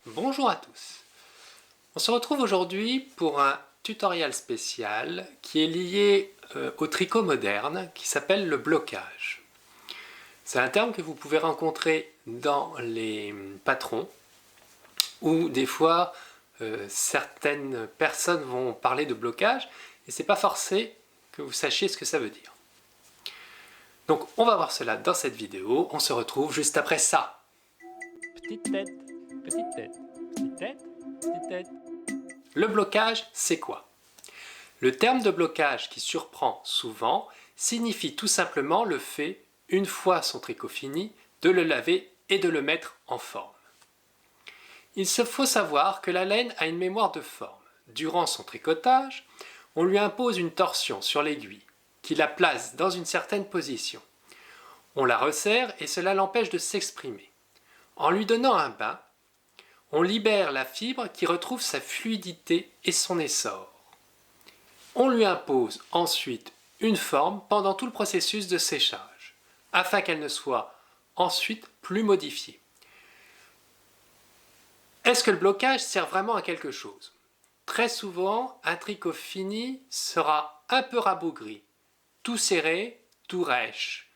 Bonjour à tous. On se retrouve aujourd'hui pour un tutoriel spécial qui est lié au tricot moderne qui s'appelle le blocage. C'est un terme que vous pouvez rencontrer dans les patrons où des fois certaines personnes vont parler de blocage et c'est pas forcé que vous sachiez ce que ça veut dire. Donc on va voir cela dans cette vidéo, on se retrouve juste après ça. Petite tête, petite tête, petite tête, petite tête. Le blocage, c'est quoi? Le terme de blocage qui surprend souvent signifie tout simplement le fait, une fois son tricot fini, de le laver et de le mettre en forme. Il faut savoir que la laine a une mémoire de forme. Durant son tricotage, on lui impose une torsion sur l'aiguille qui la place dans une certaine position. On la resserre et cela l'empêche de s'exprimer. En lui donnant un bain, on libère la fibre qui retrouve sa fluidité et son essor. On lui impose ensuite une forme pendant tout le processus de séchage, afin qu'elle ne soit ensuite plus modifiée. Est-ce que le blocage sert vraiment à quelque chose? Très souvent, un tricot fini sera un peu rabougri, tout serré, tout rêche,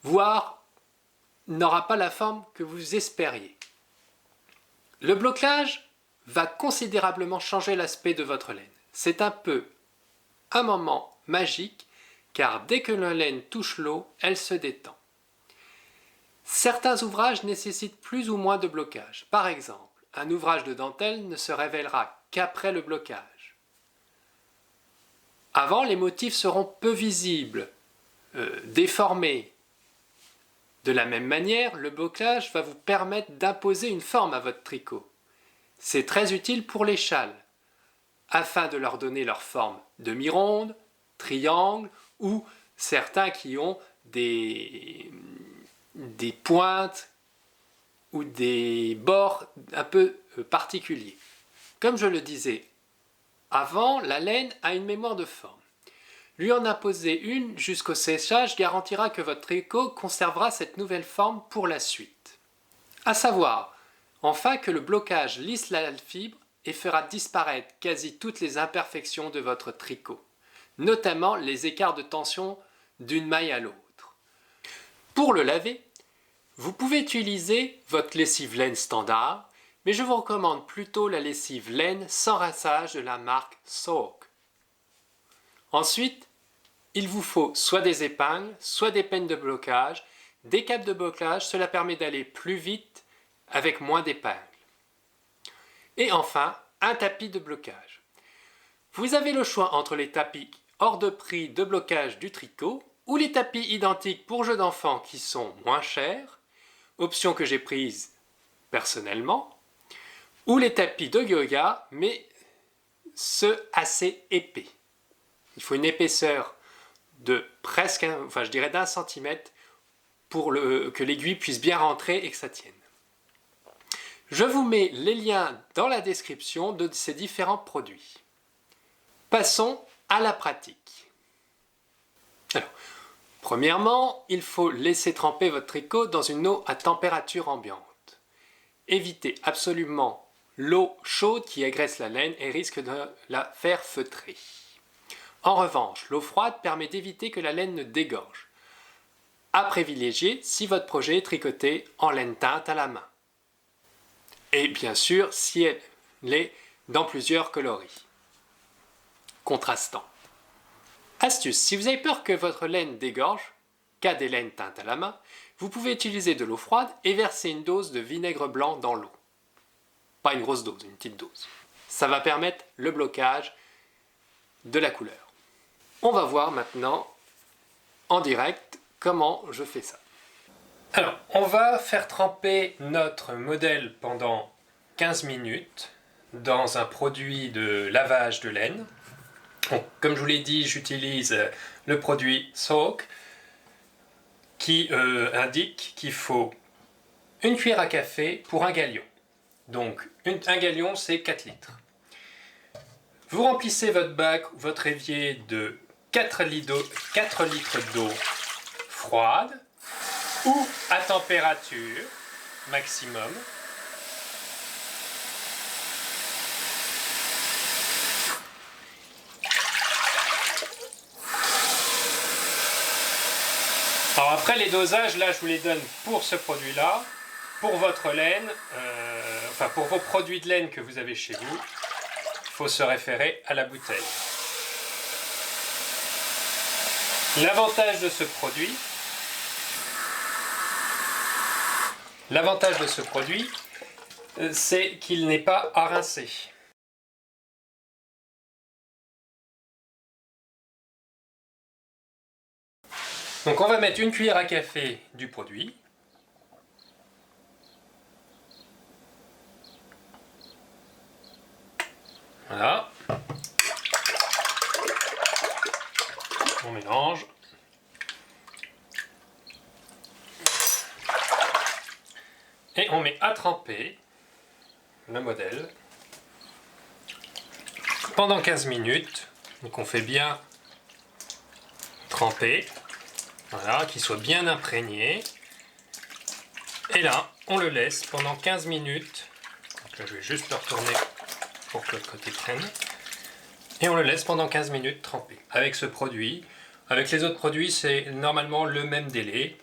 voire n'aura pas la forme que vous espériez. Le blocage va considérablement changer l'aspect de votre laine. C'est un peu un moment magique car dès que la laine touche l'eau, elle se détend. Certains ouvrages nécessitent plus ou moins de blocage. Par exemple, un ouvrage de dentelle ne se révélera qu'après le blocage. Avant, les motifs seront peu visibles, déformés. De la même manière, le blocage va vous permettre d'imposer une forme à votre tricot. C'est très utile pour les châles, afin de leur donner leur forme demi-ronde, triangle ou certains qui ont des pointes ou des bords un peu particuliers. Comme je le disais avant, la laine a une mémoire de forme. Lui en imposer une jusqu'au séchage garantira que votre tricot conservera cette nouvelle forme pour la suite. À savoir, enfin, que le blocage lisse la fibre et fera disparaître quasi toutes les imperfections de votre tricot, notamment les écarts de tension d'une maille à l'autre. Pour le laver, vous pouvez utiliser votre lessive laine standard, mais je vous recommande plutôt la lessive laine sans rinçage de la marque Soak. Ensuite, il vous faut soit des épingles, soit des peines de blocage. Des câbles de blocage, cela permet d'aller plus vite avec moins d'épingles. Et enfin, un tapis de blocage. Vous avez le choix entre les tapis hors de prix de blocage du tricot ou les tapis identiques pour jeux d'enfants qui sont moins chers, option que j'ai prise personnellement, ou les tapis de yoga, mais ceux assez épais. Il faut une épaisseur de presque, je dirais d'1 centimètre pour que l'aiguille puisse bien rentrer et que ça tienne. Je vous mets les liens dans la description de ces différents produits. Passons à la pratique. Alors, premièrement, il faut laisser tremper votre tricot dans une eau à température ambiante. Évitez absolument l'eau chaude qui agresse la laine et risque de la faire feutrer. En revanche, l'eau froide permet d'éviter que la laine ne dégorge. À privilégier si votre projet est tricoté en laine teinte à la main. Et bien sûr, si elle est dans plusieurs coloris contrastants. Astuce, si vous avez peur que votre laine dégorge, cas des laines teintes à la main, vous pouvez utiliser de l'eau froide et verser une dose de vinaigre blanc dans l'eau. Pas une grosse dose, une petite dose. Ça va permettre le blocage de la couleur. On va voir maintenant en direct comment je fais ça. Alors, on va faire tremper notre modèle pendant 15 minutes dans un produit de lavage de laine. Donc, comme je vous l'ai dit, j'utilise le produit Soak qui indique qu'il faut une cuillère à café pour un galion. Donc, un galion, c'est 4 litres. Vous remplissez votre bac ou votre évier de 4 litres d'eau froide ou à température maximum Alors après les dosages, là je vous les donne pour ce produit-là. Pour votre laine, enfin pour vos produits de laine que vous avez chez vous, il faut se référer à la bouteille. L'avantage de ce produit, c'est qu'il n'est pas à rincer. Donc on va mettre une cuillère à café du produit. Voilà. On mélange. Et on met à tremper le modèle pendant 15 minutes. Donc on fait bien tremper. Voilà, qu'il soit bien imprégné. Et là, on le laisse pendant 15 minutes. Donc là, je vais juste le retourner pour que le côté prenne. Et on le laisse pendant 15 minutes tremper. Avec ce produit, avec les autres produits, c'est normalement le même délai.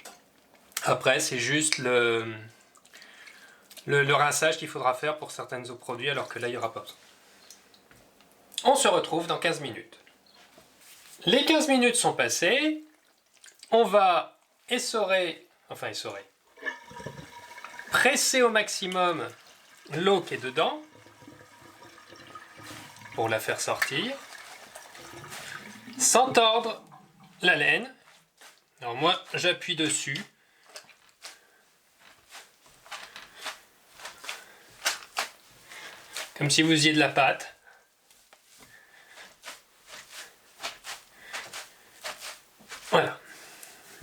Après, c'est juste le rinçage qu'il faudra faire pour certains autres produits, alors que là, il n'y aura pas besoin. On se retrouve dans 15 minutes. Les 15 minutes sont passées. On va presser au maximum l'eau qui est dedans pour la faire sortir, sans tordre la laine. Alors moi, j'appuie dessus. Comme si vous faisiez de la pâte. Voilà.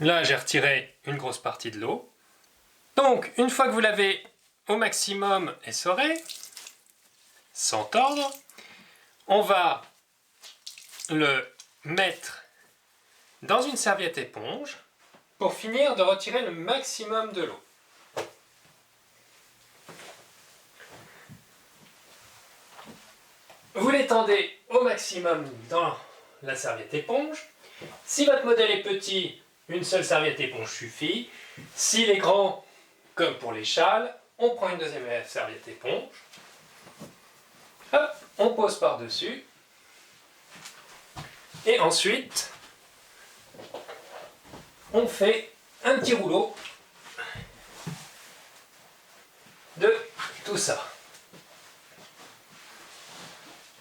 Là, j'ai retiré une grosse partie de l'eau. Donc, une fois que vous l'avez au maximum essoré, sans tordre, on va le mettre dans une serviette éponge pour finir de retirer le maximum de l'eau. Vous l'étendez au maximum dans la serviette éponge. Si votre modèle est petit, une seule serviette éponge suffit. S'il est grand, comme pour les châles, on prend une deuxième serviette éponge. Hop, on pose par-dessus. Et ensuite, on fait un petit rouleau de tout ça.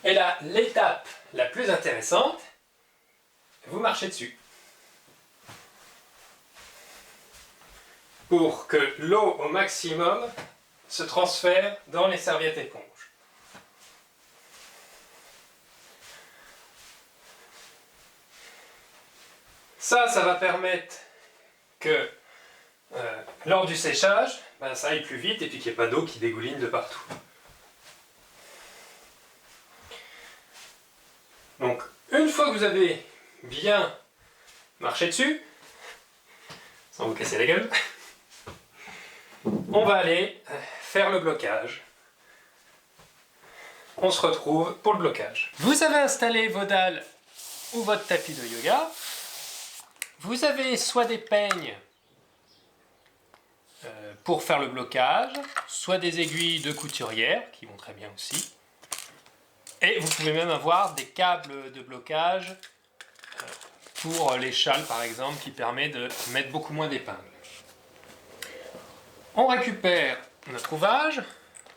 Et là, l'étape la plus intéressante, vous marchez dessus. Pour que l'eau au maximum se transfère dans les serviettes éponges. Ça va permettre que lors du séchage, ça aille plus vite et puis qu'il n'y ait pas d'eau qui dégouline de partout. Donc, une fois que vous avez bien marché dessus, sans vous casser la gueule, on va aller faire le blocage. On se retrouve pour le blocage. Vous avez installé vos dalles ou votre tapis de yoga. Vous avez soit des peignes pour faire le blocage, soit des aiguilles de couturière qui vont très bien aussi. Et vous pouvez même avoir des câbles de blocage pour les châles par exemple, qui permet de mettre beaucoup moins d'épingles. On récupère notre ouvrage,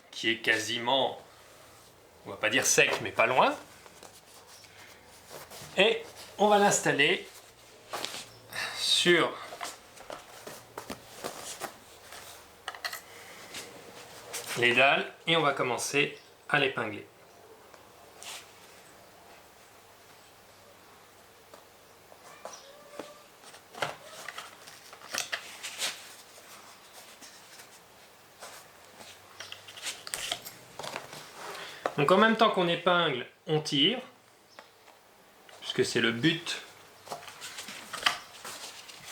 qui est quasiment, on va pas dire sec, mais pas loin. Et on va l'installer sur les dalles et on va commencer à l'épingler. Donc en même temps qu'on épingle, on tire, puisque c'est le but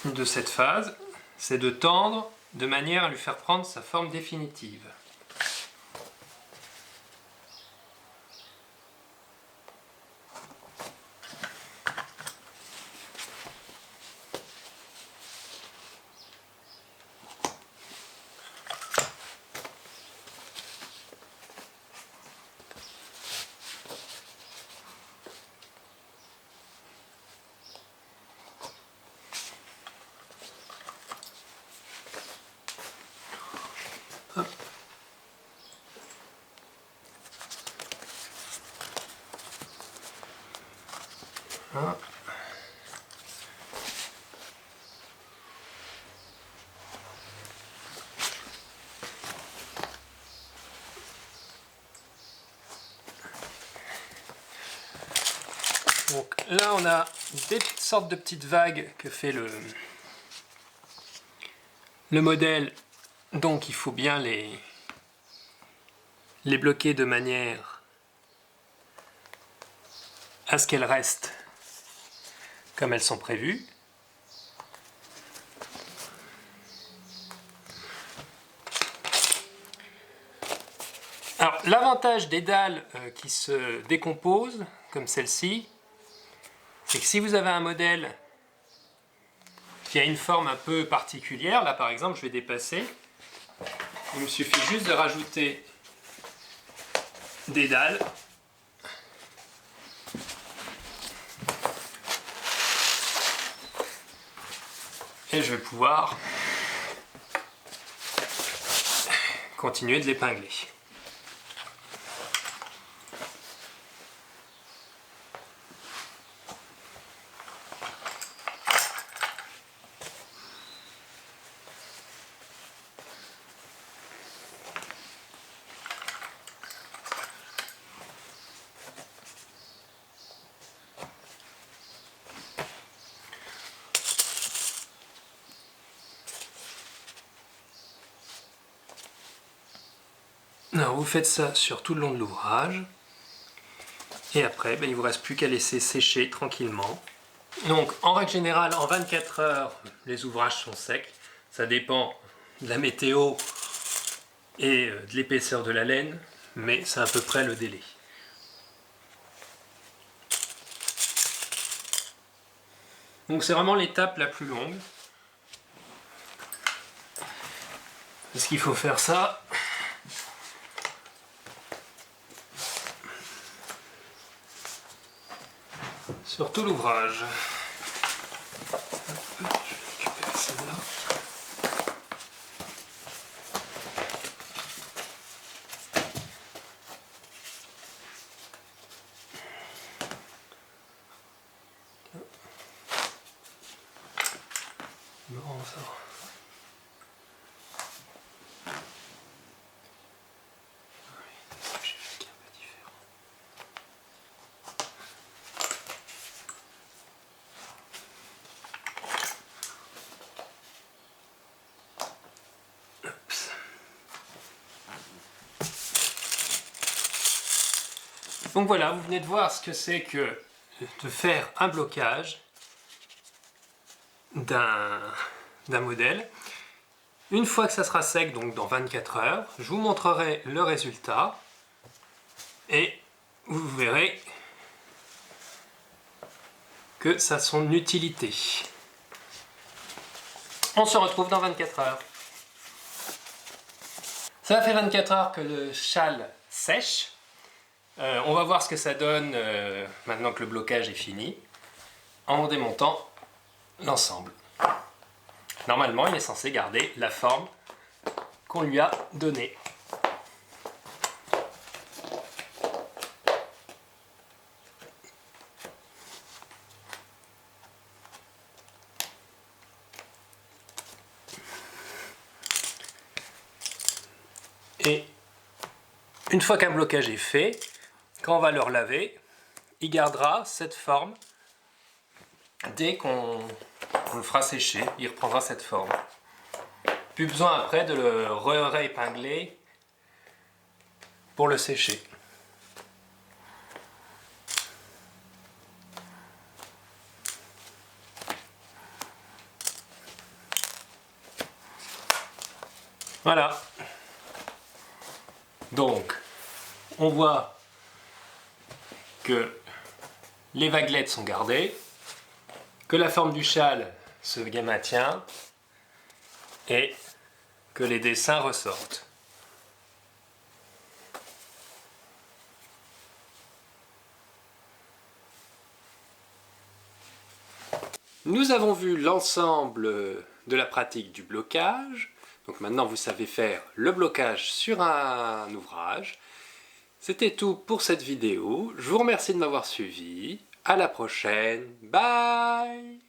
de cette phase, c'est de tendre de manière à lui faire prendre sa forme définitive. Hein. Donc là on a des sortes de petites vagues que fait le modèle, donc il faut bien les bloquer de manière à ce qu'elles restent comme elles sont prévues. Alors l'avantage des dalles qui se décomposent, comme celle-ci, c'est que si vous avez un modèle qui a une forme un peu particulière, là par exemple je vais dépasser, il me suffit juste de rajouter des dalles et je vais pouvoir continuer de l'épingler. Alors, vous faites ça sur tout le long de l'ouvrage et après il ne vous reste plus qu'à laisser sécher tranquillement. Donc en règle générale en 24 heures les ouvrages sont secs, ça dépend de la météo et de l'épaisseur de la laine, mais c'est à peu près le délai. Donc c'est vraiment l'étape la plus longue, parce qu'il faut faire ça sur tout l'ouvrage. Je vais récupérer celle-là. Bon, ça va. Donc voilà, vous venez de voir ce que c'est que de faire un blocage d'un modèle. Une fois que ça sera sec, donc dans 24 heures, je vous montrerai le résultat et vous verrez que ça a son utilité. On se retrouve dans 24 heures. Ça fait 24 heures que le châle sèche. On va voir ce que ça donne maintenant que le blocage est fini, en démontant l'ensemble. Normalement, il est censé garder la forme qu'on lui a donnée. Et une fois qu'un blocage est fait, quand on va le relaver, il gardera cette forme. Dès qu'on le fera sécher, il reprendra cette forme. Plus besoin après de le réépingler pour le sécher. Voilà. Donc, on voit que les vaguelettes sont gardées, que la forme du châle se maintient et que les dessins ressortent. Nous avons vu l'ensemble de la pratique du blocage. Donc maintenant vous savez faire le blocage sur un ouvrage. C'était tout pour cette vidéo. Je vous remercie de m'avoir suivi. À la prochaine. Bye!